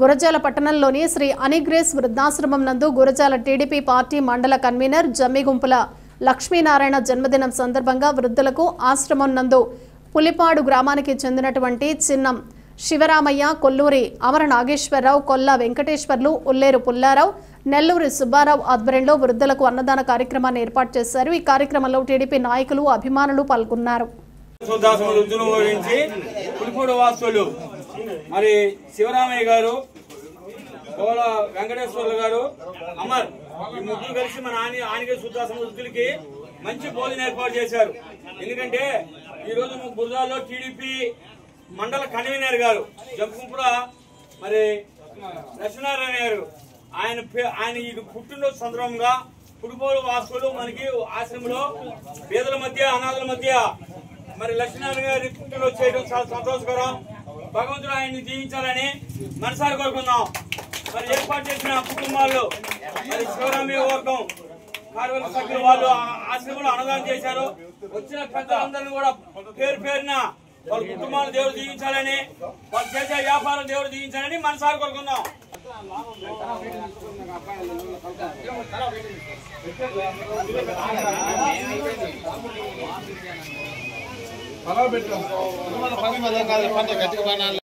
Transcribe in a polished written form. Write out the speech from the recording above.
గురజాల పట్టణంలోని శ్రీ అనిగ్రేస్ వృద్ధాశ్రమం నందు Gurazala TDP party మండల కన్వీనర్ జమ్మిగుంపుల లక్ష్మీనారాయణ జన్మదినం సందర్భంగా వృద్ధులకు ఆశ్రమం నందు పులిపాడు గ్రామానికి చెందినటువంటి చిన్నం శివరామయ్య, కొల్లూరి అమర నాగేశ్వరరావు, కొల్ల వెంకటేశ్వర్లు, ఉల్లేరు పుల్లారావు, నెల్లూరి సుబ్బారావు ఆధ్వర్యంలో వృద్ధులకు అన్నదాన కార్యక్రమాన్ని ఏర్పాటు చేశారు। ఈ కార్యక్రమంలో టీడీపీ నాయకులు, అభిమానులు పాల్గొన్నారు। మరి శివరామయ్య గారు, కోల వెంకటేశ్వర్లు గారు, అమర్ ఈ ముగ్గురు కలిసి మన ఆనిగే శుద్ధాశ్రమ వృద్ధులకి మంచి భోజనం ఏర్పాటు చేశారు। ఎందుకంటే ఈ రోజు గురజాలలో టీడీపీ మండల కన్వీనర్ గారు జంపుకుంపుల మరి లక్ష్మీనారాయణ గారు ఆయన ఈ పుట్టినరోజు సందర్భంగా పుడిపోలు వాసులు మనకి ఆశ్రమంలో పేదల మధ్య, అనాథల మధ్య మరి లక్ష్మీనారాయణ గారి పుట్టినరోజు చేయడం చాలా సంతోషకరం। భగవంతుడు ఆయన్ని జీవించాలని మనసారి కోరుకుందాం। మరి ఏర్పాటు చేసిన కుటుంబాల్లో మరి శివరామయ్య వర్గం కార్యవర్గ సభ్యులు వాళ్ళు ఆశ్రమంలో అన్నదానం చేశారు। వచ్చిన పెద్దలందరినీ కూడా పేరు పేరున వాళ్ళ కుటుంబాలు దేవుడు జీవించాలని, వాళ్ళు చేసే వ్యాపారం దేవుడు జీవించాలని మనసారి కోరుకుందాం।